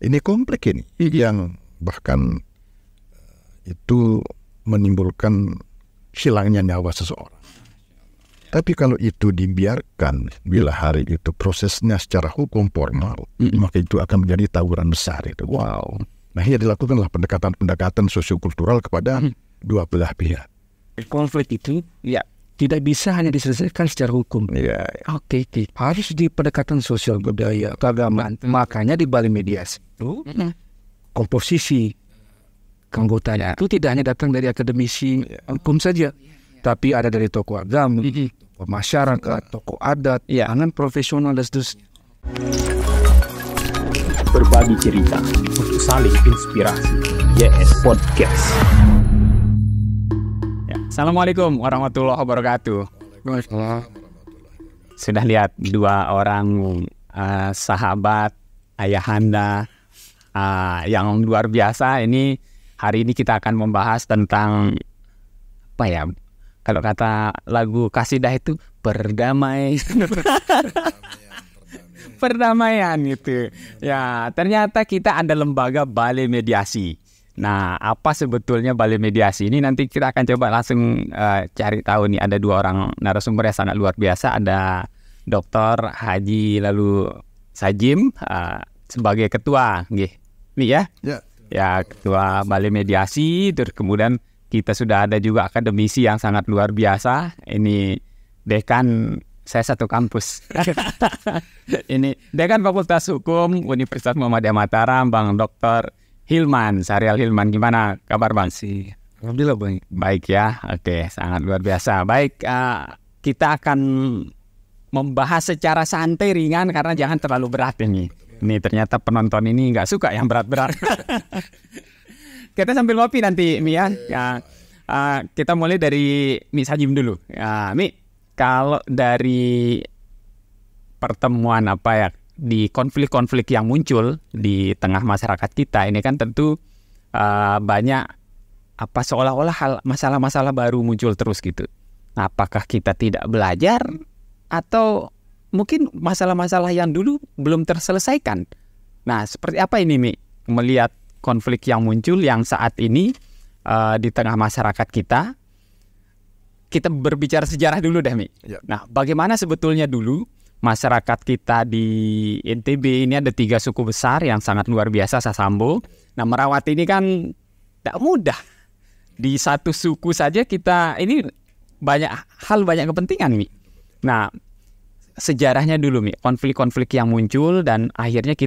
Ini konflik ini yang bahkan itu menimbulkan hilangnya nyawa seseorang. Tapi kalau itu dibiarkan, bila hari itu prosesnya secara hukum formal, maka itu akan menjadi tawuran besar itu. Wow. Nah, ya dilakukanlah pendekatan sosiokultural kepada dua belah pihak. Konflik itu tidak bisa hanya diselesaikan secara hukum. Oke. Harus di pendekatan sosial budaya keagamaan. Makanya di Balai Mediasi itu komposisi anggotanya itu tidak hanya datang dari akademisi hukum saja, tapi ada dari tokoh agama, tokoh masyarakat, tokoh adat, dengan profesional dan seterusnya. Berbagi cerita untuk saling inspirasi. YS Podcast. Assalamualaikum warahmatullahi wabarakatuh. Sudah lihat dua orang sahabat ayahanda yang luar biasa. Hari ini kita akan membahas tentang apa ya? Kalau kata lagu kasidah itu perdamaian gitu. Ya, ternyata kita ada lembaga Balai Mediasi. Nah, apa sebetulnya Balai Mediasi ini? Nanti kita akan coba langsung cari tahu nih. Ada dua orang narasumber yang sangat luar biasa. Ada Dr. Haji lalu Sajim sebagai ketua, ya ketua Balai Mediasi. Terus kemudian kita sudah ada juga akademisi yang sangat luar biasa. Ini dekan saya satu kampus. Ini dekan Fakultas Hukum Universitas Muhammadiyah Mataram, Bang Dr. Hilman, Syahrial Hilman. Gimana kabar Bang? Alhamdulillah baik. Baik ya, oke, sangat luar biasa. Baik, kita akan membahas secara santai ringan karena jangan terlalu berat ini. Ini ternyata penonton ini nggak suka yang berat-berat. Kita sambil ngopi nanti, Mi ya. Kita mulai dari Mi Sajim dulu. Mi, kalau dari pertemuan di konflik-konflik yang muncul di tengah masyarakat kita ini kan tentu banyak seolah-olah masalah-masalah baru muncul terus gitu. Nah, apakah kita tidak belajar atau mungkin masalah-masalah yang dulu belum terselesaikan? Nah, seperti apa ini Mi melihat konflik yang muncul yang saat ini di tengah masyarakat kita? Kita berbicara sejarah dulu deh Mi. Nah, bagaimana sebetulnya dulu masyarakat kita di NTB ini ada 3 suku besar yang sangat luar biasa, Sasambo. Nah, merawat ini kan tidak mudah. Di satu suku saja kita ini banyak kepentingan, Mi. Nah, sejarahnya dulu, Mi. Konflik-konflik yang muncul dan akhirnya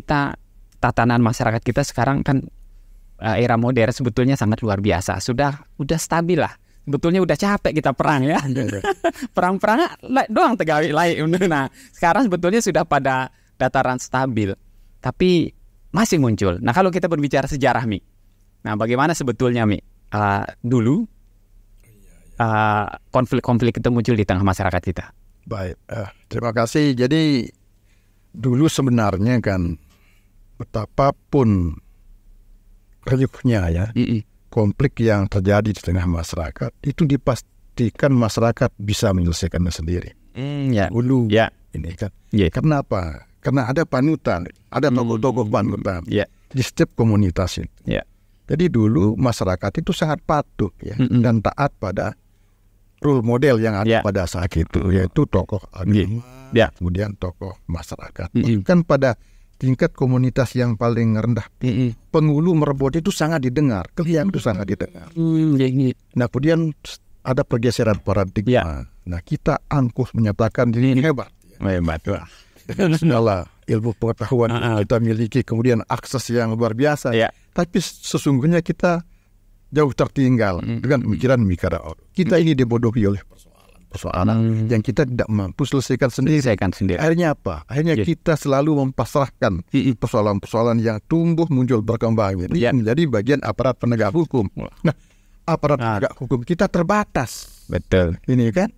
tatanan masyarakat kita sekarang kan era modern sebetulnya sangat luar biasa. Udah stabil lah. Sebetulnya udah capek kita perang ya. Perang-perang doang tegawi lain. Nah, sekarang sebetulnya sudah pada dataran stabil. Tapi masih muncul. Nah, kalau kita berbicara sejarah, Mi. Nah, bagaimana sebetulnya, Mi? Dulu konflik-konflik itu muncul di tengah masyarakat kita. Baik, terima kasih. Jadi dulu sebenarnya kan betapapun riuhnya ya, konflik yang terjadi di tengah masyarakat itu dipastikan masyarakat bisa menyelesaikannya sendiri. Dulu ini kan. Karena apa? Karena ada panutan, ada tokoh-tokoh panutan di setiap komunitas itu. Jadi dulu masyarakat itu sangat patuh dan taat pada role model yang ada pada saat itu, yaitu tokoh agama, kemudian tokoh masyarakat. Bahkan pada tingkat komunitas yang paling rendah, penghulu merebut itu sangat didengar, kalian itu sangat didengar. Nah, kemudian ada pergeseran paradigma. Nah, kita angkuh menyatakan diri hebat. Wah. Segala ilmu pengetahuan kita miliki, kemudian akses yang luar biasa. Tapi sesungguhnya kita jauh tertinggal dengan pemikiran kita ini dibodohi oleh persoalan yang kita tidak mampu selesaikan sendiri. Akhirnya apa? Akhirnya kita selalu mempasrahkan persoalan-persoalan yang tumbuh, muncul, berkembang ini menjadi bagian aparat penegak hukum. Nah, aparat penegak hukum kita terbatas. Betul. Ini kan?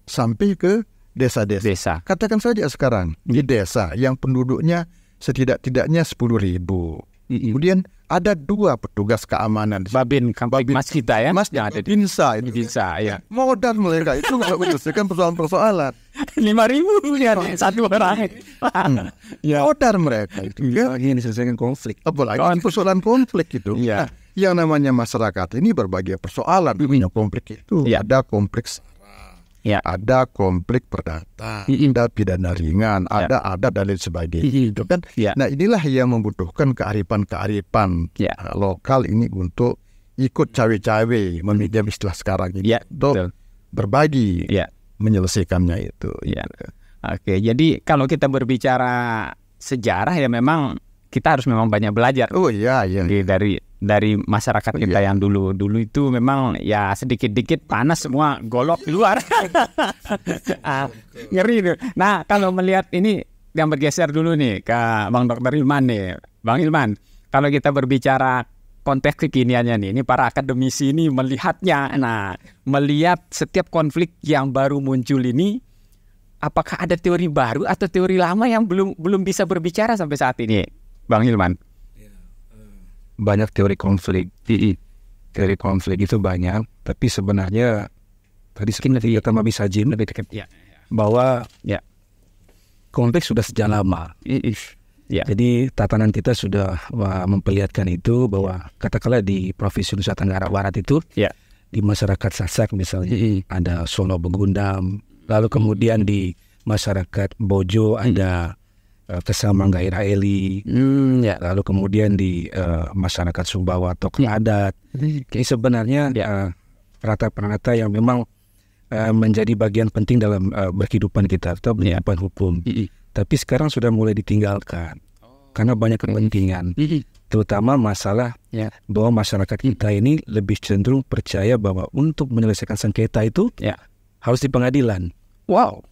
Sampai ke desa-desa. Katakan saja sekarang di desa yang penduduknya setidak-tidaknya 10.000. Kemudian ada 2 petugas keamanan. Babin Kamtipmas kita ya. Mas yang ada di Binsa itu. Binsa ya. Modal mereka itu nggak menyelesaikan persoalan-persoalan. 5.000 ya satu orang. Ya. Modal mereka itu. Ya. Lagi yang diselesaikan konflik. Apalagi persoalan konflik itu. Ya. Yang namanya masyarakat ini berbagai persoalan. Punya konflik itu. Ya. Ada konflik Ya. ada konflik perdata, ada pidana ringan, ada dan lain sebagainya, itu kan. Ya. Nah inilah yang membutuhkan kearifan lokal ini untuk ikut cawe-cawe, meminjam istilah sekarang ini, untuk berbagi, menyelesaikannya itu. Ya. Oke, jadi kalau kita berbicara sejarah ya memang kita harus memang banyak belajar. Oh iya. Dari masyarakat kita yang dulu itu memang ya sedikit-dikit panas semua golok keluar. Ngeri itu. Nah, kalau melihat ini yang bergeser dulu nih ke Bang Dr. Hilman nih. Bang Hilman, kalau kita berbicara konteks kekiniannya nih, ini para akademisi ini melihatnya. Nah, melihat setiap konflik yang baru muncul ini, apakah ada teori baru atau teori lama yang belum bisa berbicara sampai saat ini, Bang Hilman? Banyak teori konflik. Teori konflik itu banyak, tapi sebenarnya tadi kata Mami Sajim lebih dekat bahwa konflik sudah sejak lama. Jadi tatanan kita sudah memperlihatkan itu bahwa katakanlah di Provinsi Nusa Tenggara Barat itu di masyarakat Sasak misalnya ada Sono Begundam, lalu kemudian di masyarakat Bojo ada Kesamangga Iraeli, lalu kemudian di masyarakat Sumbawa tokoh adat. Ini sebenarnya perata-perata yang memang menjadi bagian penting dalam berkehidupan kita atau berkehidupan hukum. Tapi sekarang sudah mulai ditinggalkan karena banyak kepentingan, terutama masalah bahwa masyarakat kita ini lebih cenderung percaya bahwa untuk menyelesaikan sengketa itu harus di pengadilan. Wow.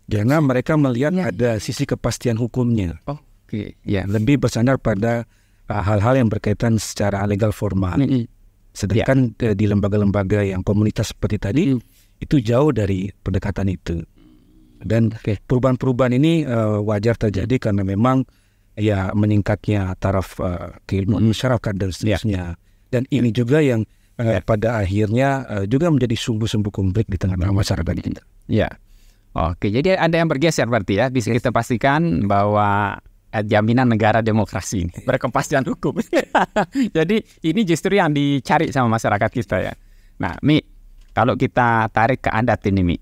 Karena mereka melihat ada sisi kepastian hukumnya. Lebih bersandar pada hal-hal yang berkaitan secara legal formal. Sedangkan di lembaga-lembaga yang komunitas seperti tadi itu jauh dari pendekatan itu. Dan perubahan-perubahan ini wajar terjadi karena memang meningkatnya taraf keilmuan masyarakat dan seterusnya. Dan ini juga yang pada akhirnya juga menjadi sumbu-sumbu konflik di tengah-tengah masyarakat kita. Oke, jadi ada yang bergeser berarti ya. Bisa kita pastikan bahwa jaminan negara demokrasi ini berkepastian hukum. Jadi ini justru yang dicari sama masyarakat kita ya. Nah, Mi, kalau kita tarik ke adat ini, Mi,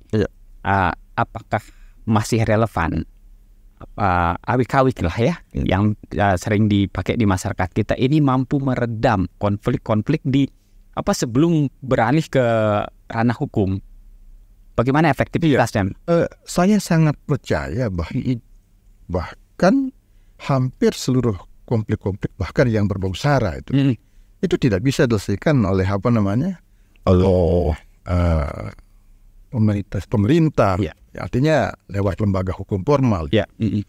apakah masih relevan awik-awik lah ya yang sering dipakai di masyarakat kita ini mampu meredam konflik-konflik di sebelum beralih ke ranah hukum? Bagaimana efektivitasnya? Saya sangat percaya bahkan hampir seluruh konflik-konflik bahkan yang berbau sara itu tidak bisa diselesaikan oleh pemerintah. Artinya lewat lembaga hukum formal.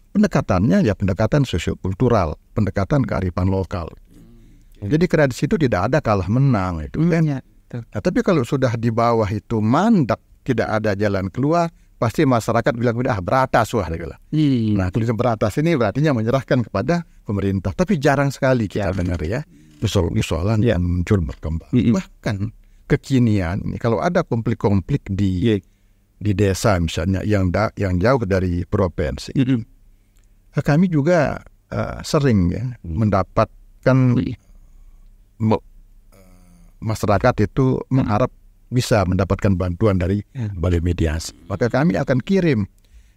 Pendekatannya pendekatan sosiokultural, pendekatan kearifan lokal. Jadi karena di situ tidak ada kalah menang itu kan. Nah, tapi kalau sudah di bawah itu mandak, tidak ada jalan keluar, pasti masyarakat bilang beratas Nah, tulisan beratas ini berartinya menyerahkan kepada pemerintah. Tapi jarang sekali kita dengar persoalan yang muncul berkembang. Bahkan kekinian ini kalau ada konflik-konflik di desa misalnya yang jauh dari provinsi, kami juga sering mendapatkan masyarakat itu mengharap bisa mendapatkan bantuan dari balai mediasi. Maka kami akan kirim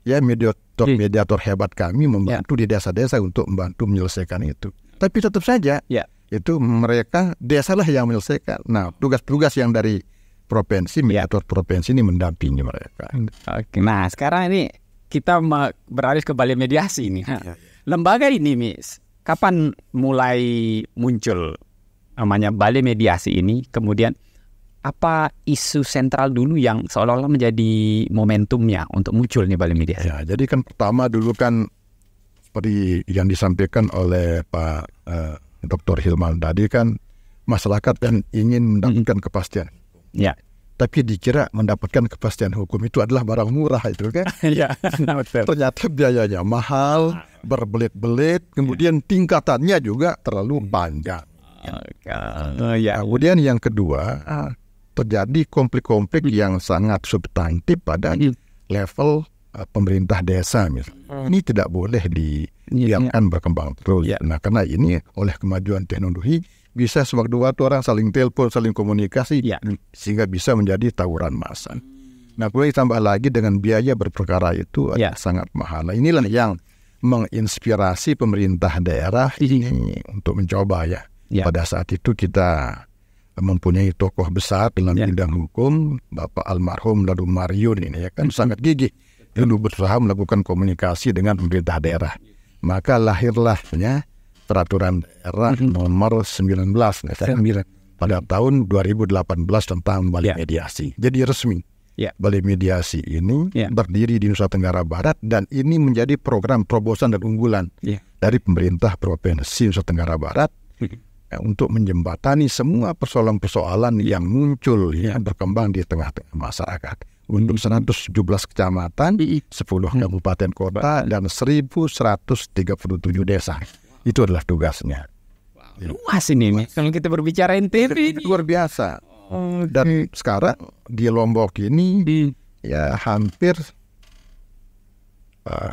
mediator hebat kami membantu di desa-desa untuk membantu menyelesaikan itu. Tapi tetap saja itu mereka desalah yang menyelesaikan. Nah, tugas-tugas yang dari provinsi, mediator provinsi ini mendampingi mereka. Oke, nah sekarang ini kita beralih ke balai mediasi ini. Lembaga ini, Miss, kapan mulai muncul namanya balai mediasi ini? Kemudian apa isu sentral dulu yang seolah-olah menjadi momentumnya untuk muncul nih balai mediasi? Jadi kan pertama dulu kan seperti yang disampaikan oleh Pak Dr. Hilman tadi kan masyarakat kan ingin mendapatkan kepastian. tapi dikira mendapatkan kepastian hukum itu adalah barang murah itu kan. Iya, betul. Ternyata biayanya mahal, berbelit-belit, kemudian tingkatannya juga terlalu panjang. Kemudian yang kedua, terjadi konflik-konflik yang sangat substantif pada level pemerintah desa misalnya. Ini tidak boleh dibiarkan berkembang terus. Nah, karena ini oleh kemajuan teknologi bisa sewaktu-waktu orang saling telepon, saling komunikasi, sehingga bisa menjadi tawuran massa. Nah, kemudian ditambah lagi dengan biaya berperkara itu sangat mahal. Nah, inilah yang menginspirasi pemerintah daerah ini untuk mencoba Pada saat itu kita mempunyai tokoh besar dalam bidang hukum, Bapak almarhum Lalu Mariun ini sangat gigih. Dulu berusaha melakukan komunikasi dengan pemerintah daerah. Maka lahirlah peraturan daerah nomor 19 pada tahun 2018 tentang balai mediasi. Jadi resmi. Balai mediasi ini berdiri di Nusa Tenggara Barat dan ini menjadi program terobosan dan unggulan dari pemerintah Provinsi Nusa Tenggara Barat untuk menjembatani semua persoalan-persoalan yang muncul berkembang di tengah-tengah masyarakat. Untuk 117 kecamatan, 10 kabupaten kota, dan 1.137 desa. Itu adalah tugasnya. Luas ini, kalau kita berbicara NTB luar biasa. Dan sekarang di Lombok ini hampir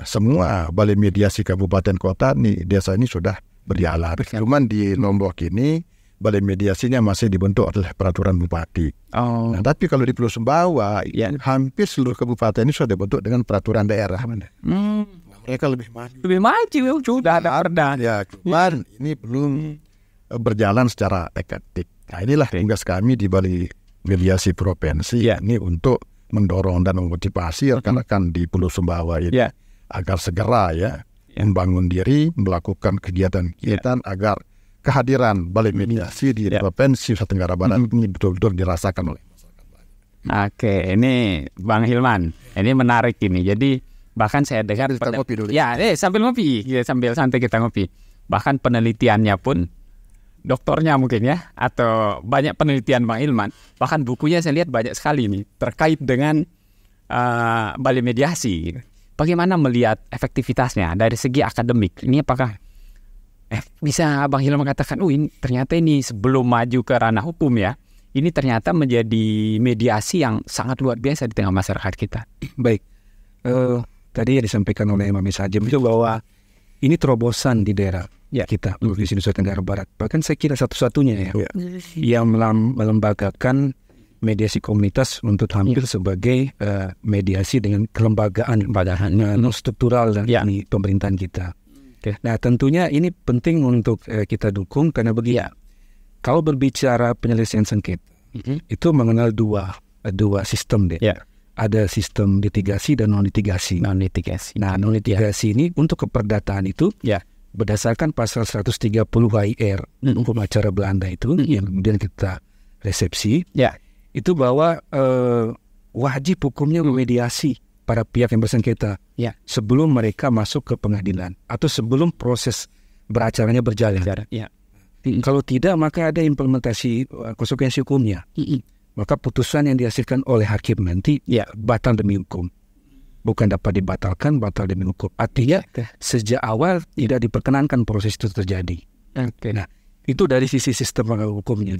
semua balai mediasi kabupaten kota nih desa ini sudah berjalan. Cuman di Lombok ini balai mediasinya masih dibentuk oleh peraturan bupati. Nah, tapi kalau di Pulau Sumbawa hampir seluruh kabupaten ini sudah dibentuk dengan peraturan daerah. Mereka lebih maju. Sudah ada perda. Cuman ini belum berjalan secara efektif. Nah, inilah tugas kami di Balai Mediasi Provinsi ini untuk mendorong dan memotivasi rekan-rekan di Pulau Sumbawa ini agar segera membangun diri, melakukan kegiatan-kegiatan agar kehadiran Balai Mediasi di Provinsi Nusa Tenggara Barat ini betul-betul dirasakan oleh masyarakat. Oke, ini Bang Hilman, ini menarik ini. Jadi bahkan saya dengar ngopi dulu. Sambil ngopi, sambil santai kita ngopi. Bahkan penelitiannya pun doktornya mungkin atau banyak penelitian Bang Hilman. Bahkan bukunya saya lihat banyak sekali nih terkait dengan Balai Mediasi. Bagaimana melihat efektivitasnya dari segi akademik? Ini apakah bisa Bang Hilman mengatakan, ini ternyata ini sebelum maju ke ranah hukum ini ternyata menjadi mediasi yang sangat luar biasa di tengah masyarakat kita. Baik, tadi yang disampaikan oleh Mami Sajem itu bahwa ini terobosan di daerah kita, Provinsi Nusa Tenggara Barat. Bahkan saya kira satu-satunya yang melembagakan mediasi komunitas untuk hampir sebagai mediasi dengan kelembagaan struktural di pemerintahan kita. Nah, tentunya ini penting untuk kita dukung karena kalau berbicara penyelesaian sengketa itu mengenal dua sistem ada sistem litigasi dan non litigasi. Nah, non litigasi ini untuk keperdataan itu berdasarkan pasal 130 HIR hukum acara Belanda itu yang kemudian kita resepsi itu bahwa wajib hukumnya memediasi para pihak yang bersengketa sebelum mereka masuk ke pengadilan atau sebelum proses beracaranya berjalan. Kalau tidak, maka ada implementasi konsekuensi hukumnya. Maka putusan yang dihasilkan oleh hakim nanti batal demi hukum. Bukan dapat dibatalkan, batal demi hukum. Artinya sejak awal tidak diperkenankan proses itu terjadi. Nah, itu dari sisi sistem hukumnya.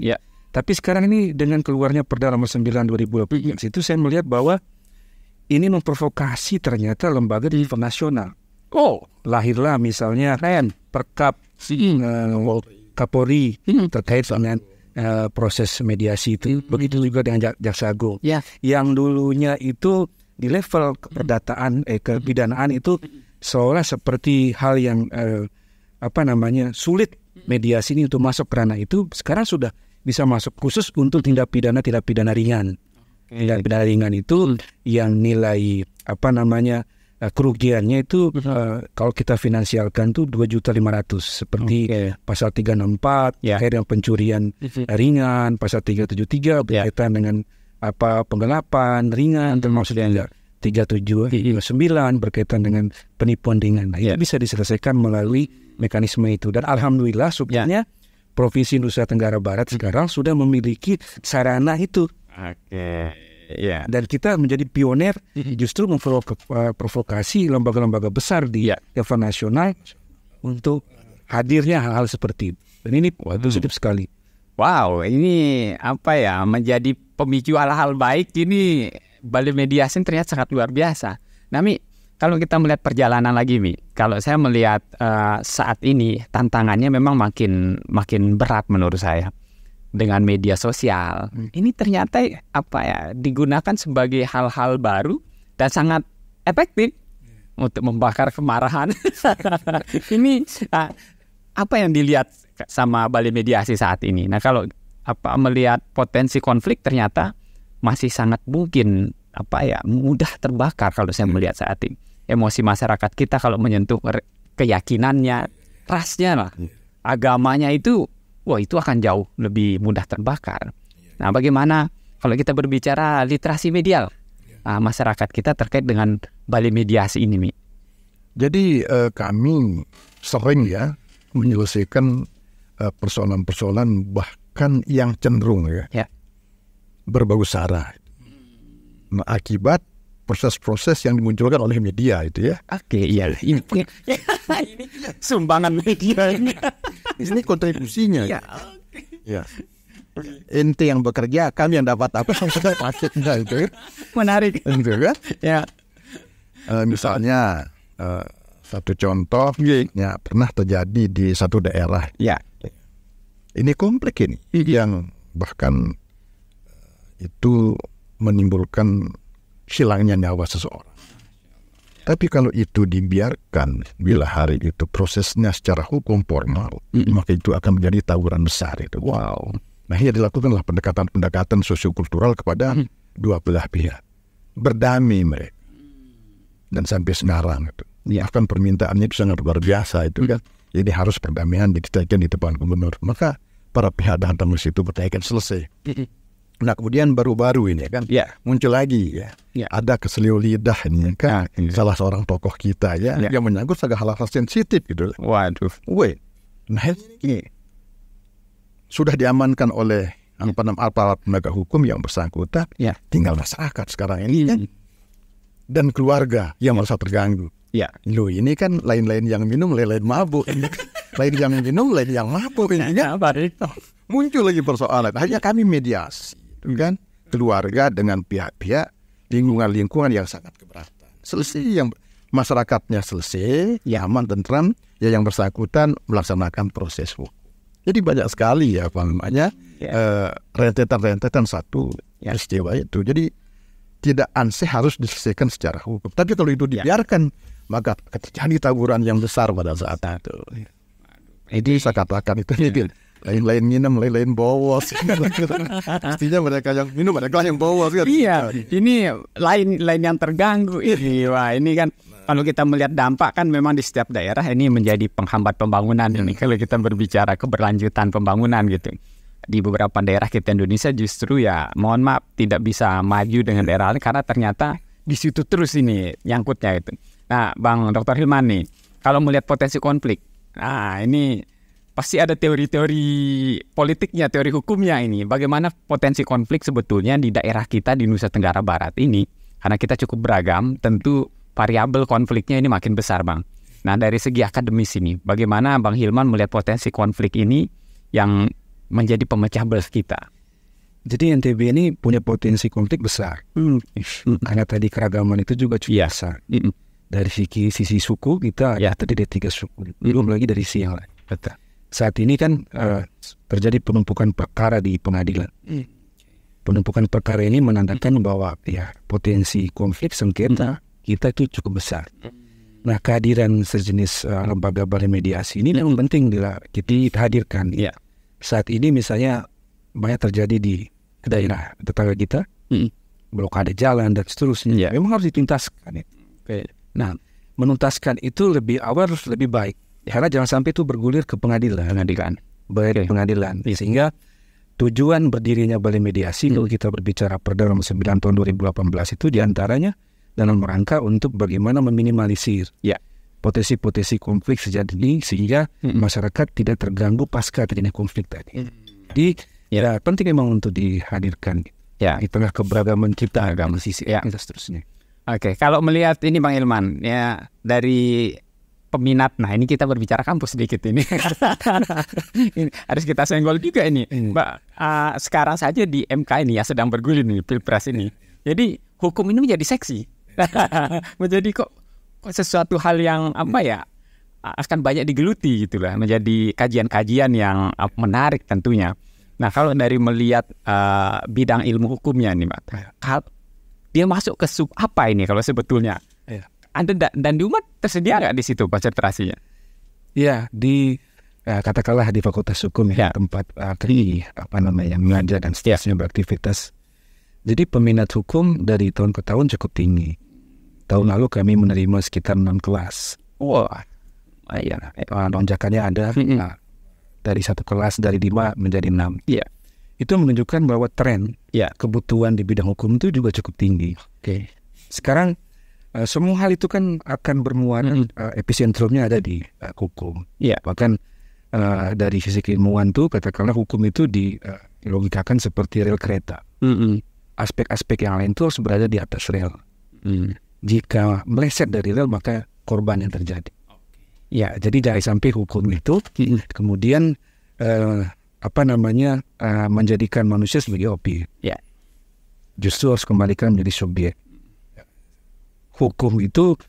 Tapi sekarang ini dengan keluarnya Perda nomor 9 2018 itu saya melihat bahwa ini memprovokasi ternyata lembaga di level nasional. Lahirlah misalnya Perkap Kapolri terkait dengan proses mediasi itu. Begitu juga dengan Jaksa Agung. Yang dulunya itu di level keperdataan kepidanaan itu seolah seperti hal yang sulit mediasi ini untuk masuk ke ranah itu. Sekarang sudah bisa masuk khusus untuk tindak pidana ringan. Tindak pidana ringan itu yang nilai kerugiannya itu kalau kita finansialkan tuh 2.500.000 seperti pasal 364 terkait dengan pencurian ringan, pasal 373 berkaitan dengan penggelapan ringan, termasuk yang 379 berkaitan dengan penipuan ringan. Itu bisa diselesaikan melalui mekanisme itu, dan alhamdulillah subhanallah Provinsi Nusa Tenggara Barat sekarang sudah memiliki sarana itu. Oke. Ya. Dan kita menjadi pioner justru memprovokasi lembaga-lembaga besar di level nasional untuk hadirnya hal-hal seperti itu. Dan ini positif sekali. Wow, ini menjadi pemicu hal-hal baik. Ini Bali Mediasi ternyata sangat luar biasa. Nah, Mi, kalau kita melihat perjalanan lagi, Mi, kalau saya melihat saat ini tantangannya memang makin berat menurut saya. Dengan media sosial, ini ternyata digunakan sebagai hal-hal baru dan sangat efektif untuk membakar kemarahan. Ini apa yang dilihat sama Bali Mediasi saat ini? Nah, kalau melihat potensi konflik ternyata masih sangat mungkin mudah terbakar kalau saya melihat saat ini. Emosi masyarakat kita kalau menyentuh keyakinannya, rasnya lah, agamanya itu akan jauh lebih mudah terbakar. Nah, bagaimana kalau kita berbicara literasi medial masyarakat kita terkait dengan Bali Mediasi ini, Mi? Jadi kami sering menyelesaikan persoalan-persoalan bahkan yang cenderung berbau sara. Nah, akibat proses-proses yang dimunculkan oleh media itu Oke, iya. Ini sumbangan media ini. Ini kontribusinya. Ya. Ente yang bekerja, kami yang dapat apa? Itu menarik. Itu kan? Ya. Misalnya satu contoh, pernah terjadi di satu daerah. Ya. Ini konflik ini yang bahkan itu menimbulkan hilangnya nyawa seseorang. Tapi kalau itu dibiarkan, bila hari itu prosesnya secara hukum formal, maka itu akan menjadi tawuran besar itu. Wow. Nah, ia dilakukanlah pendekatan sosiokultural kepada dua belah pihak. Berdamai mereka. Dan sampai sekarang itu. Bahkan permintaannya itu sangat luar biasa itu kan. Jadi harus perdamaian ditetapkan di depan gubernur. Maka para pihak datang ke situ bertaikan selesai. Nah, kemudian baru-baru ini muncul lagi ada keseliu lidah ini kan salah seorang tokoh kita yang menyangkut segala hal sensitif gitu. Waduh. Nah, ini sudah diamankan oleh aparat penegak hukum yang bersangkutan. Tinggal masyarakat sekarang ini dan keluarga yang merasa terganggu. Loh, ini kan lain-lain yang minum, lain-lain mabuk. Lain yang minum, lain yang mabuk. Muncul lagi persoalan. Hanya kami mediasi. Kan keluarga dengan pihak-pihak lingkungan yang sangat keberatan. Selesai yang masyarakatnya selesai, aman, tentram, yang bersangkutan melaksanakan proses hukum. Jadi banyak sekali rentetan satu peristiwa itu. Jadi tidak ansih harus diselesaikan secara hukum. Tapi kalau itu dibiarkan, maka terjadi tawuran yang besar pada saat itu. Jadi saya katakan itu lain-lain minum, lain-lain bolos. Pastinya mereka yang minum, mereka yang bolos kan. Iya, ini lain yang terganggu. Ini kan kalau kita melihat dampak kan memang di setiap daerah ini menjadi penghambat pembangunan ini. Kalau kita berbicara keberlanjutan pembangunan gitu. Di beberapa daerah kita Indonesia justru mohon maaf tidak bisa maju dengan daerah lain karena ternyata di situ terus ini nyangkutnya itu. Nah, Bang Dr. Hilman nih, kalau melihat potensi konflik, ini pasti ada teori-teori politiknya, teori hukumnya ini. Bagaimana potensi konflik sebetulnya di daerah kita di Nusa Tenggara Barat ini. Karena kita cukup beragam, tentu variabel konfliknya ini makin besar, Bang. Nah, dari segi akademis ini, bagaimana Bang Hilman melihat potensi konflik ini yang menjadi pemecah belah kita? Jadi NTB ini punya potensi konflik besar. Karena tadi keragaman itu juga cukup besar. Dari sisi suku kita terdiri dari 3 suku. Belum lagi dari sisi yang lain. Betul. Saat ini kan terjadi penumpukan perkara di pengadilan. Penumpukan perkara ini menandakan bahwa potensi konflik sengketa kita itu cukup besar. Nah, kehadiran sejenis lembaga Bali Mediasi ini memang penting kita hadirkan. Saat ini misalnya banyak terjadi di daerah tetangga kita, blokade jalan dan seterusnya. Memang harus dituntaskan. Nah, menuntaskan itu lebih awal harus lebih baik. Karena jangan sampai itu bergulir ke pengadilan. Pengadilan. Sehingga tujuan berdirinya Bali Mediasi kalau kita berbicara Perda nomor 9 tahun 2018 itu diantaranya dalam rangka untuk bagaimana meminimalisir potensi-potensi konflik sejak dini sehingga masyarakat tidak terganggu pasca terjadinya konflik tadi. Jadi penting memang untuk dihadirkan. di tengah keberagaman kita, agama sisi dan seterusnya. Oke, kalau melihat ini Bang Ilman ya dari peminat, nah ini kita berbicara kampus sedikit ini. Ini harus kita senggol juga ini. Mbak, sekarang saja di MK ini ya sedang bergulir nih Pilpres ini. Jadi hukum ini menjadi seksi. Menjadi kok sesuatu hal yang akan banyak digeluti gitulah, menjadi kajian-kajian yang menarik tentunya. Nah, kalau dari melihat bidang ilmu hukumnya nih, Mbak. Dia masuk ke sub apa ini kalau sebetulnya? Anda dan di umat tersedia nggak di situ konsentrasinya? Ya, katakanlah di Fakultas Hukum tempat mengajar dan seterusnya beraktivitas. Jadi peminat hukum dari tahun ke tahun cukup tinggi. Tahun lalu kami menerima sekitar 6 kelas. Wah, lonjakannya ada. Dari satu kelas dari 5 menjadi 6. Iya. Itu menunjukkan bahwa tren kebutuhan di bidang hukum itu juga cukup tinggi. Sekarang semua hal itu kan akan bermuara episentrumnya ada di hukum. Bahkan dari sisi keilmuan tuh katakanlah hukum itu dilogikakan seperti rel kereta. Aspek-aspek yang lain itu harus berada di atas rel. Jika meleset dari rel maka korban yang terjadi. Jadi dari sampai hukum itu kemudian menjadikan manusia sebagai objek. Justru harus kembalikan menjadi subjek. Hukum itu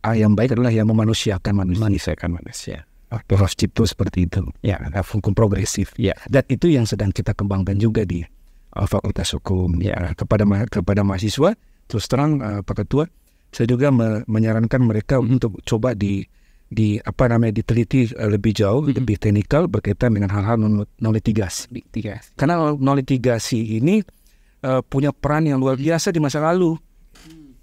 yang baik adalah yang memanusiakan manusia. Proses cipto seperti itu. Hukum progresif. Dan itu yang sedang kita kembangkan juga di Fakultas Hukum. Kepada mahasiswa, terus terang Pak Ketua, saya juga menyarankan mereka untuk coba diteliti lebih jauh, lebih teknikal berkaitan dengan hal-hal non-litigasi. Karena non-litigasi ini punya peran yang luar biasa di masa lalu.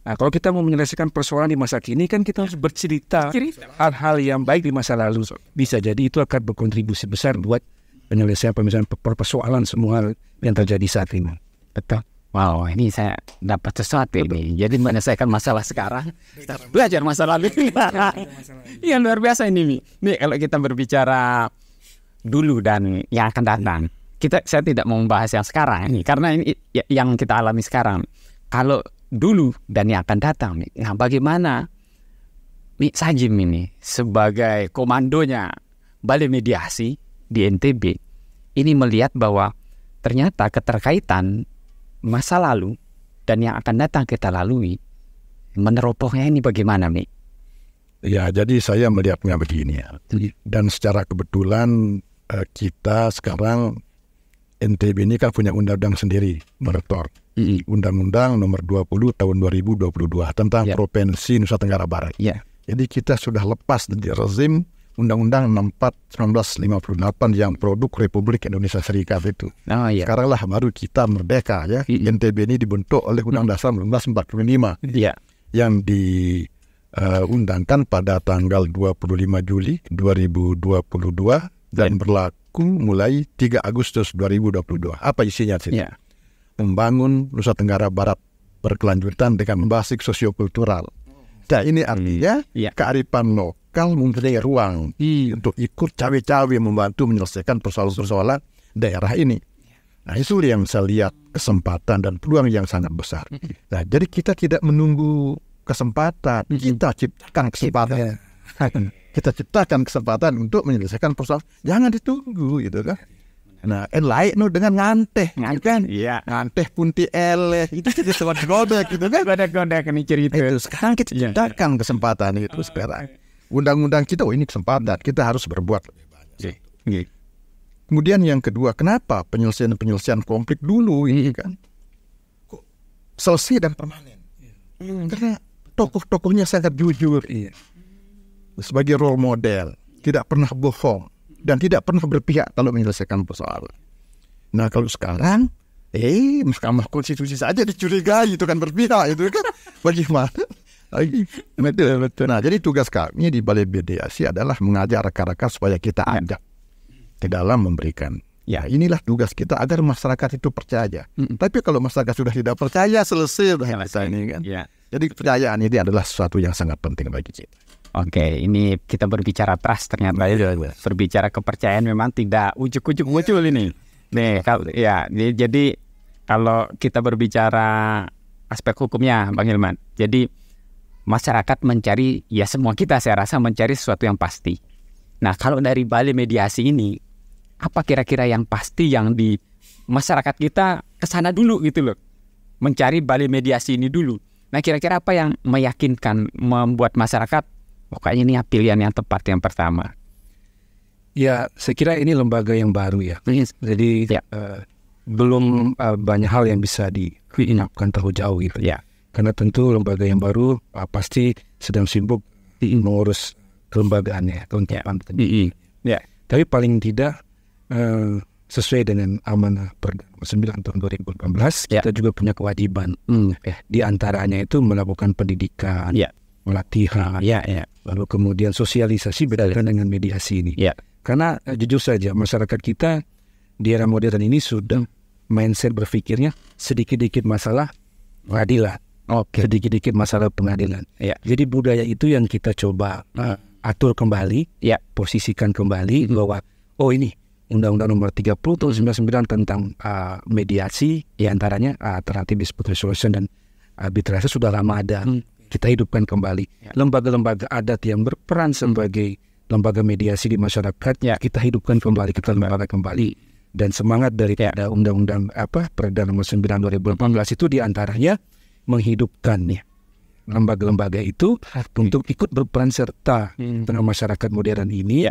Nah, kalau kita mau menyelesaikan persoalan di masa kini kan kita harus bercerita hal-hal yang baik di masa lalu. Bisa jadi itu akan berkontribusi besar buat penyelesaian persoalan semua yang terjadi saat ini. Betul. Wow, ini saya dapat sesuatu ini. Jadi menyelesaikan masalah sekarang, kita belajar masa lalu. Iya, luar biasa ini. Nih kalau kita berbicara dulu dan yang akan datang, saya tidak mau membahas yang sekarang ini karena ini yang kita alami sekarang. Kalau dulu dan yang akan datang nih. Nah, bagaimana Nih Sajim ini sebagai komandonya Balai Mediasi di NTB ini melihat bahwa ternyata keterkaitan masa lalu dan yang akan datang kita lalui meneropongnya ini bagaimana nih? Ya, jadi saya melihatnya begini ya. Dan secara kebetulan kita sekarang NTB ini kan punya undang-undang sendiri, meretor. Undang-undang nomor 20 tahun 2022 tentang Provinsi Nusa Tenggara Barat. Jadi kita sudah lepas dari rezim Undang-Undang 64 1958 yang produk Republik Indonesia Serikat itu. Sekarang lah baru kita merdeka ya. NTB ini dibentuk oleh Undang Dasar 1945 yang diundangkan pada tanggal 25 Juli 2022 dan berlaku mulai 3 Agustus 2022. Apa isinya sih? Membangun Nusa Tenggara Barat berkelanjutan dengan basis sosiokultural. Nah, ini artinya kearifan lokal mempunyai ruang untuk ikut cawe-cawe membantu menyelesaikan persoalan-persoalan daerah ini. Nah, itu yang saya lihat kesempatan dan peluang yang sangat besar. Nah, jadi kita tidak menunggu kesempatan, kita ciptakan kesempatan. Kita ciptakan kesempatan untuk menyelesaikan persoalan. Jangan ditunggu gitu kan. Nah, lain dengan nganteh kan? Nganteh punti eleh itu jadi sebuah godek gitu kan? Godek ini cerita. Itu sekarang kita ciptakan kesempatan itu sekarang. Undang-undang kita, ini kesempatan kita harus berbuat lebih banyak. Kemudian yang kedua, kenapa penyelesaian konflik dulu ini kan? Kok selesai dan permanen? Karena tokoh-tokohnya sangat jujur. Sebagai role model, tidak pernah bohong dan tidak pernah berpihak kalau menyelesaikan persoalan. Nah, kalau sekarang Mahkamah Konstitusi saja dicurigai itu kan berpihak itu kan. Bagaimana? Betul. Nah, jadi tugas kami di Balai Mediasi adalah mengajak rekan-rekan supaya kita ajak ke dalam memberikan. Ya, inilah tugas kita agar masyarakat itu percaya. Tapi kalau masyarakat sudah tidak percaya, selesai kita ini kan. Jadi kepercayaan ini adalah sesuatu yang sangat penting bagi kita. Oke, ini kita berbicara trust ternyata berbicara kepercayaan memang tidak ujuk-ujuk muncul ini. Nih, jadi kalau kita berbicara aspek hukumnya, Bang Hilman. Jadi masyarakat mencari, ya semua kita saya rasa mencari sesuatu yang pasti. Nah, kalau dari balai mediasi ini, apa kira-kira yang pasti yang di masyarakat kita kesana dulu gitu loh, mencari balai mediasi ini dulu. Nah, kira-kira apa yang meyakinkan membuat masyarakat pokoknya ini pilihan yang tepat yang pertama? Ya, saya kira ini lembaga yang baru ya. Jadi belum banyak hal yang bisa diinapkan terlalu jauh gitu. Ya. Karena tentu lembaga yang baru pasti sedang sibuk mengurus kelembagaannya, kelengkapan. Ya. Tapi paling tidak sesuai dengan amanah Perda 9 tahun 2018, kita juga punya kewajiban. Di antaranya itu melakukan pendidikan, pelatihan, lalu kemudian sosialisasi berkaitan dengan mediasi ini. Karena jujur saja masyarakat kita di era modern ini sudah mindset berpikirnya sedikit-dikit masalah pengadilan, sedikit-dikit masalah pengadilan. Jadi budaya itu yang kita coba atur kembali, posisikan kembali bahwa ini Undang-Undang Nomor 30 tahun 99 tentang mediasi, di antaranya alternative dispute resolution dan arbitrase sudah lama ada. Kita hidupkan kembali. Lembaga-lembaga adat yang berperan sebagai lembaga mediasi di masyarakat, kita hidupkan kembali, kita lembaga kembali. Dan semangat dari Undang-Undang Perda Nomor 9 2018 itu diantaranya menghidupkan lembaga-lembaga itu untuk ikut berperan serta tengah masyarakat modern ini,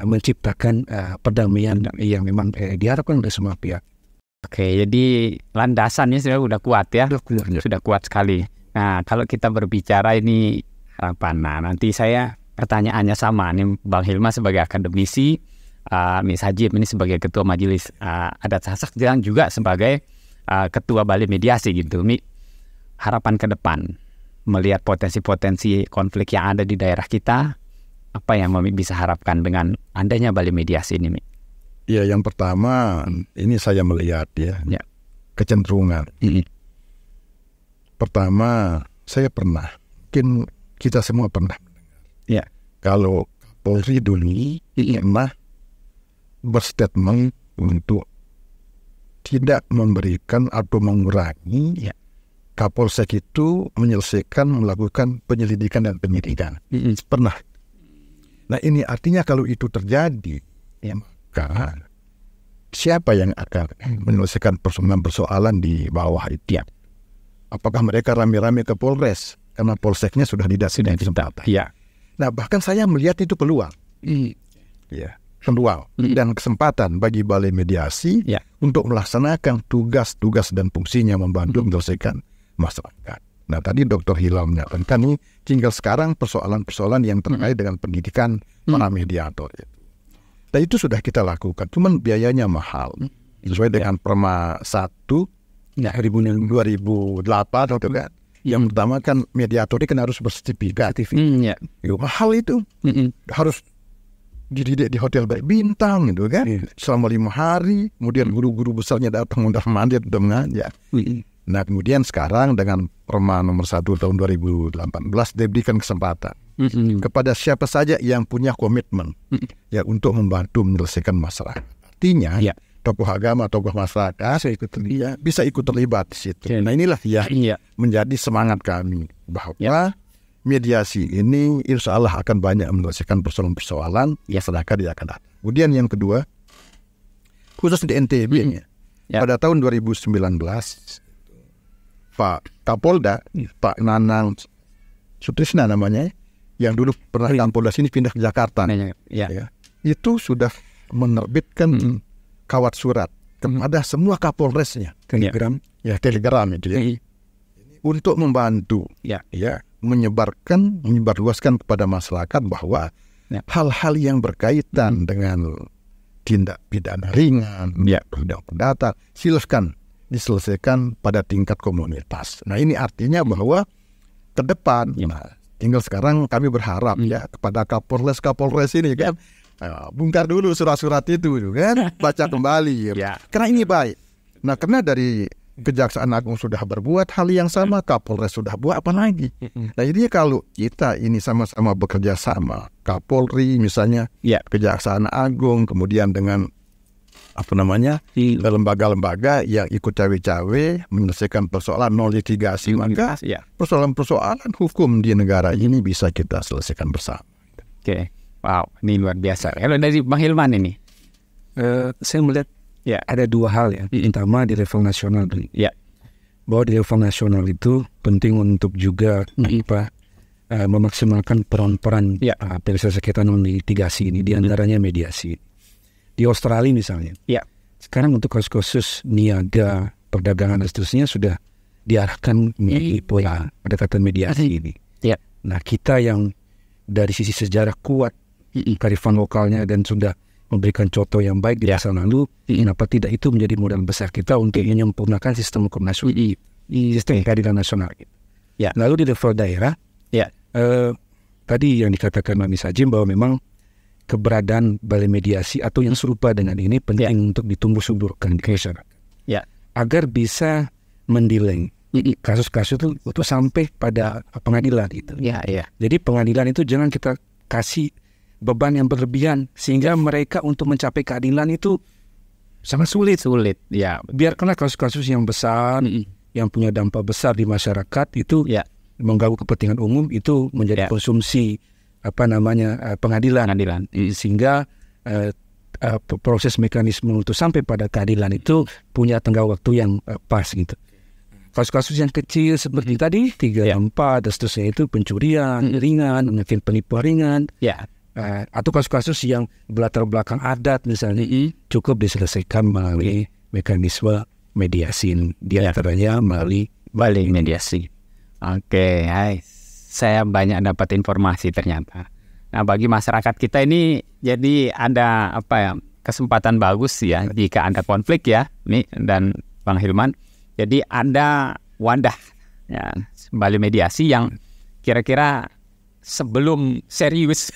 menciptakan perdamaian yang memang diharapkan oleh semua pihak. Oke, jadi landasannya sudah kuat ya, sudah kuat sekali. Nah, kalau kita berbicara ini harapan, nanti saya pertanyaannya sama nih, Bang Hilman sebagai akademisi, Ms. Hajib ini sebagai ketua majelis adat Sasak dan juga sebagai ketua balai mediasi gitu. Harapan ke depan melihat potensi-potensi konflik yang ada di daerah kita, apa yang Mami bisa harapkan dengan adanya balai mediasi ini, Mi? Ya, yang pertama ini saya melihat kecenderungan. Pertama, saya mungkin kita semua pernah mendengar. Kalau Polri dulu pernah berstatement untuk tidak memberikan atau mengurangi Kapolsek itu melakukan penyelidikan dan penyidikan. Pernah. Nah, ini artinya kalau itu terjadi, maka siapa yang akan menyelesaikan persoalan di bawah itu? Apakah mereka rame-rame ke Polres karena Polseknya sudah tidak kesempatan? Nah, bahkan saya melihat itu peluang. Peluang dan kesempatan bagi balai mediasi untuk melaksanakan tugas-tugas dan fungsinya membantu menyelesaikan masyarakat. Nah, tadi Dr. Hilal menyatakan ini tinggal sekarang persoalan-persoalan yang terkait dengan pendidikan para mediator itu. Dan itu sudah kita lakukan, cuman biayanya mahal. Sesuai dengan Perma 1 2008 gitu kan. Yang pertama kan mediator kan harus bersertifikat. Mahal itu. Harus dididik di hotel berbintang gitu kan. Selama 5 hari, kemudian guru-guru besarnya datang mondar-mandir untuk mengajar. Nah, kemudian sekarang dengan Perma Nomor 1 tahun 2018 diberikan kesempatan kepada siapa saja yang punya komitmen untuk membantu menyelesaikan masalah. Artinya tokoh agama, tokoh masyarakat bisa ikut terlibat di situ. Nah, inilah menjadi semangat kami bahwa mediasi ini insya Allah akan banyak menyelesaikan persoalan-persoalan masyarakat yang akan datang. Kemudian yang kedua, khusus di NTB pada tahun 2019 Pak Kapolda, Pak Nanang Sutrisna namanya, yang dulu pernah Kapolda sini pindah ke Jakarta, itu sudah menerbitkan kawat surat kepada semua Kapolresnya, telegram itu untuk membantu, menyebarluaskan kepada masyarakat bahwa hal-hal yang berkaitan dengan tindak pidana ringan, perdata, silakan diselesaikan pada tingkat komunitas. Nah, ini artinya bahwa ke depan, tinggal sekarang kami berharap kepada Kapolres ini kan, bongkar dulu surat-surat itu kan, baca kembali. Karena ini baik. Nah, karena dari Kejaksaan Agung sudah berbuat hal yang sama, Kapolres sudah buat apa lagi? Nah, ini kalau kita ini sama-sama bekerja sama, Kapolri misalnya, Kejaksaan Agung, kemudian dengan lembaga-lembaga yang ikut cawe-cawe menyelesaikan persoalan non litigasi, maka persoalan-persoalan hukum di negara ini bisa kita selesaikan bersama. Oke. Wow, ini luar biasa. Kalau dari Bang Hilman ini, saya melihat ada dua hal ya. Pertama di level nasional dulu. Bahwa di level nasional itu penting untuk juga memaksimalkan peran-peran penyelesaian sengketa non litigasi ini, diantaranya mediasi. Di Australia misalnya, sekarang untuk kasus-kasus niaga, perdagangan dan seterusnya sudah diarahkan melalui pendekatan mediasi ini. Nah, kita yang dari sisi sejarah kuat, kearifan lokalnya dan sudah memberikan contoh yang baik di masa lalu, kenapa tidak itu menjadi modal besar kita untuk menyempurnakan sistem hukum nasional, sistem keadilan nasional. Lalu di level daerah, tadi yang dikatakan Mas Hajim bahwa memang keberadaan balai mediasi atau yang serupa dengan ini penting untuk ditumbuh suburkan di masyarakat, agar bisa mendelay kasus-kasus itu sampai pada pengadilan itu. Jadi pengadilan itu jangan kita kasih beban yang berlebihan sehingga mereka untuk mencapai keadilan itu sangat sulit. Biarkanlah kasus-kasus yang besar, yang punya dampak besar di masyarakat itu mengganggu kepentingan umum itu menjadi konsumsi pengadilan. Sehingga proses mekanisme untuk sampai pada keadilan itu punya tenggang waktu yang pas gitu. Kasus-kasus yang kecil seperti tadi 3, 4 dan seterusnya itu pencurian ringan, mungkin penipuan ringan, atau kasus-kasus yang berlatar belakang adat misalnya, cukup diselesaikan melalui mekanisme mediasi, diantaranya melalui balai mediasi. Oke, saya banyak dapat informasi ternyata. Nah, bagi masyarakat kita ini jadi ada kesempatan bagus ya jika ada konflik nih dan Bang Hilman. Jadi ada wadah balai mediasi yang kira-kira sebelum serius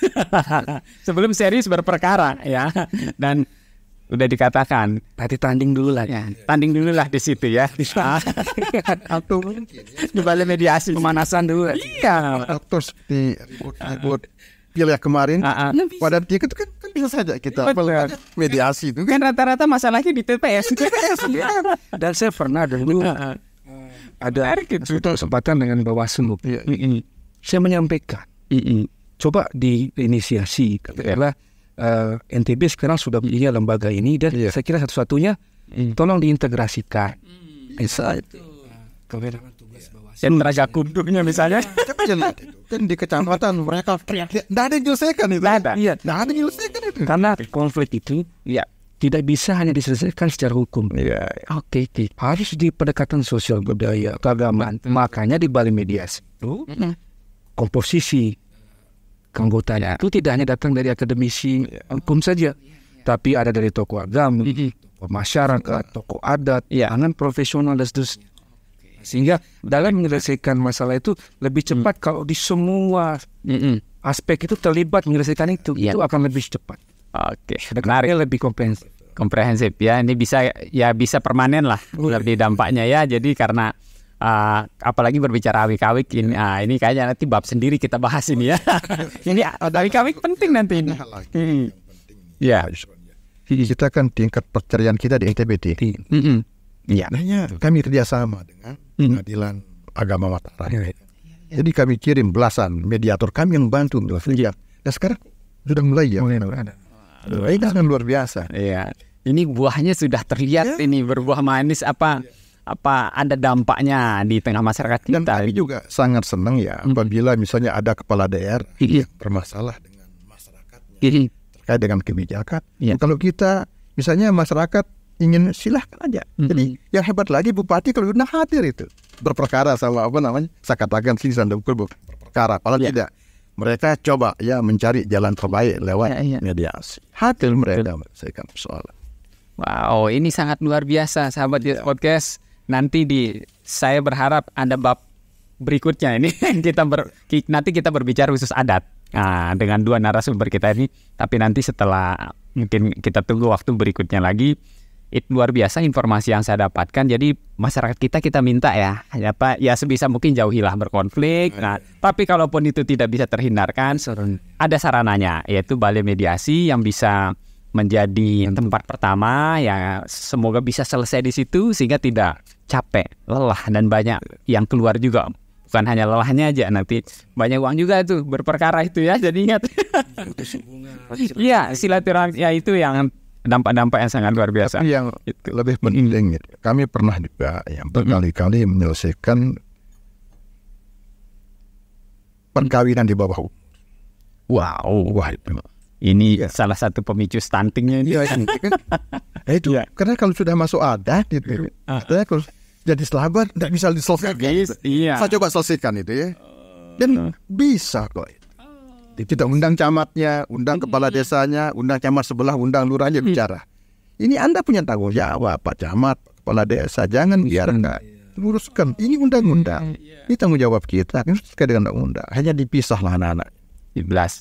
berperkara dan udah dikatakan tanding dulu lah di situ atau di balai mediasi pemanasan dulu. Terus di ribut pilih kemarin pada dia itu kan bisa saja kita mediasi itu kan rata-rata masalahnya di TPS. Dan saya pernah dulu ada kesempatan dengan Bawaslu, saya menyampaikan coba diinisiasi karena NTB sekarang sudah punya lembaga ini dan saya kira satu-satunya tolong diintegrasikan. Bisa itu. Sentraga kunduknya misalnya. Kan di kecamatan mereka teriak, tidak ada menyelesaikan itu. Tidak ada menyelesaikan itu. Karena konflik itu tidak bisa hanya diselesaikan secara hukum. Harus di pendekatan sosial budaya keagamaan. Makanya di balai mediasi itu komposisi keanggotanya itu tidak hanya datang dari akademisi hukum saja, tapi ada dari tokoh agama, tokoh masyarakat, tokoh adat, profesional dan seterusnya. Sehingga dalam menyelesaikan masalah itu lebih cepat kalau di semua aspek itu terlibat menyelesaikan itu akan lebih cepat. Menarik, lebih komprehensif ya. Ini bisa permanen lah lebih dampaknya ya. Jadi karena apalagi berbicara awik-awik ini kayaknya nanti bab sendiri kita bahas ini ya. Ini awik-awik penting nanti ini. Kita kan tingkat perceraian kita di NTB. Kami kerjasama dengan Pengadilan Agama Mataram. Jadi kami kirim belasan mediator kami yang bantu dan sekarang sudah mulai ada. Ini kan luar biasa. Ini buahnya sudah terlihat ini berbuah manis apa ada dampaknya di tengah masyarakat kita. Dan kami juga sangat senang apabila misalnya ada kepala daerah yang bermasalah dengan masyarakatnya terkait dengan kebijakan. Kalau kita misalnya masyarakat ingin, silahkan aja. Jadi yang hebat lagi bupati kalau sudah hadir itu berperkara sama saya katakan sini sandal berperkara. Kalau tidak mereka coba mencari jalan terbaik lewat mediasi. Hadir mereka menyelesaikan persoalan. Wow, ini sangat luar biasa sahabat podcast. Nanti saya berharap ada bab berikutnya ini nanti kita berbicara khusus adat dengan dua narasumber kita ini. Tapi nanti setelah mungkin kita tunggu waktu berikutnya lagi. Itu luar biasa informasi yang saya dapatkan. Jadi masyarakat kita minta sebisa mungkin jauhilah berkonflik. Nah, tapi kalaupun itu tidak bisa terhindarkan, ada sarananya yaitu balai mediasi yang bisa menjadi tempat pertama, ya semoga bisa selesai di situ sehingga tidak capek, lelah, dan banyak yang keluar juga. Bukan hanya lelahnya aja, nanti banyak uang juga tuh berperkara itu ya. Jadi ingat, iya silaturahmi ya, itu yang dampak-dampak yang sangat luar biasa. Tapi yang lebih penting, kami pernah juga yang berkali-kali menyelesaikan perkawinan di bawah umur. Wow, wah itu. Ini salah satu pemicu stuntingnya ini. Itu karena kalau sudah masuk adat gitu, kalau jadi selamat tidak bisa diselesaikan. Iya. Saya coba selesaikan itu ya, dan bisa kok. Kita undang camatnya, undang kepala desanya, undang camat sebelah, undang lurahnya bicara. Ini Anda punya tanggung jawab, Pak Camat, kepala desa, jangan biarkan. Uruskan, ini undang-undang. Ini tanggung jawab kita, ini sesuai dengan undang-undang. Hanya dipisahlah anak-anak.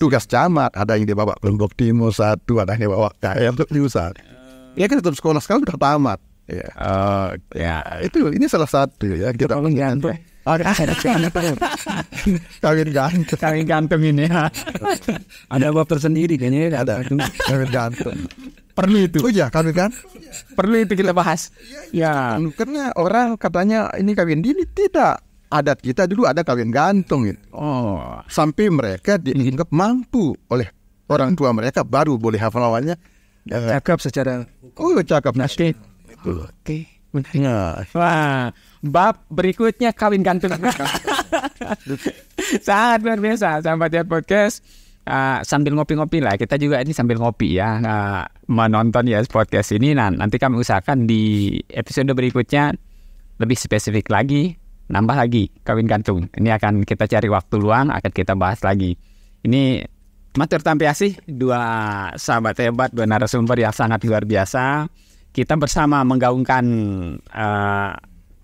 Tugas camat, ada yang dibawa ke Lombok Timur 1, ada yang dibawa ke untuk diusah. Ya kan tetap sekolah sekarang udah tamat. Ini salah satu ya, kita gantung. Kawin gantung ini ya. Ada bab tersendiri kayaknya, ada kawin gantung. Perlu itu. Oh iya, kawin kan? Perlu itu kita bahas. Ya. Karena orang katanya ini kawin dini, tidak. Adat kita dulu ada kawin gantung gitu. Sampai mereka dianggap mampu oleh orang tua mereka baru boleh hafal awalnya. Cakap secara cakap nasib. Oke. Wah, bab berikutnya kawin gantung. Sangat luar biasa, sahabat ya podcast. Sambil ngopi-ngopi lah, kita juga ini sambil ngopi ya, menonton ya podcast ini. Nah, nanti kami usahakan di episode berikutnya lebih spesifik lagi, nambah lagi kawin gantung. Ini akan kita cari waktu luang, akan kita bahas lagi. Ini matur tampiasih, dua sahabat hebat, dua narasumber yang sangat luar biasa. Kita bersama menggaungkan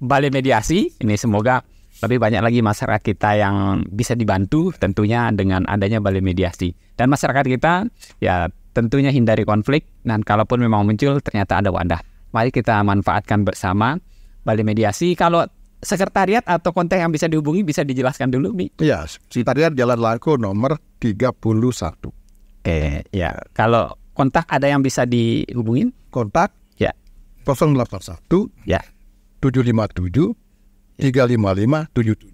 Balai Mediasi. Ini semoga lebih banyak lagi masyarakat kita yang bisa dibantu tentunya dengan adanya Balai Mediasi. Dan masyarakat kita ya tentunya hindari konflik, dan kalaupun memang muncul ternyata ada wadah. Mari kita manfaatkan bersama Balai Mediasi. Kalau sekretariat atau kontak yang bisa dihubungi bisa dijelaskan dulu, Mi? Iya, sekretariat Jalan Langko nomor 31. Ya. Kalau kontak ada yang bisa dihubungin? Kontak 081 757 35577.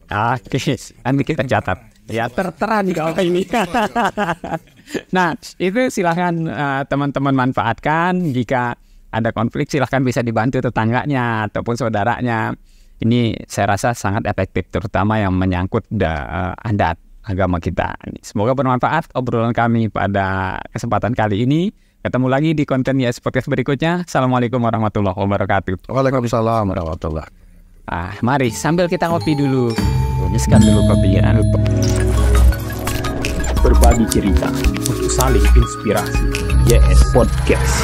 Oke, nanti kita catat. Ya tertera nih kalau ini. Nah, itu silahkan teman-teman manfaatkan. Jika ada konflik silahkan bisa dibantu tetangganya ataupun saudaranya. Ini saya rasa sangat efektif, terutama yang menyangkut adat agama kita. Semoga bermanfaat obrolan kami pada kesempatan kali ini. Ketemu lagi di konten YS Podcast berikutnya. Assalamualaikum warahmatullahi wabarakatuh. Waalaikumsalam warahmatullahi. Mari sambil kita ngopi dulu. Tuliskan dulu kopinya. Berbagi cerita untuk saling inspirasi. YS Podcast.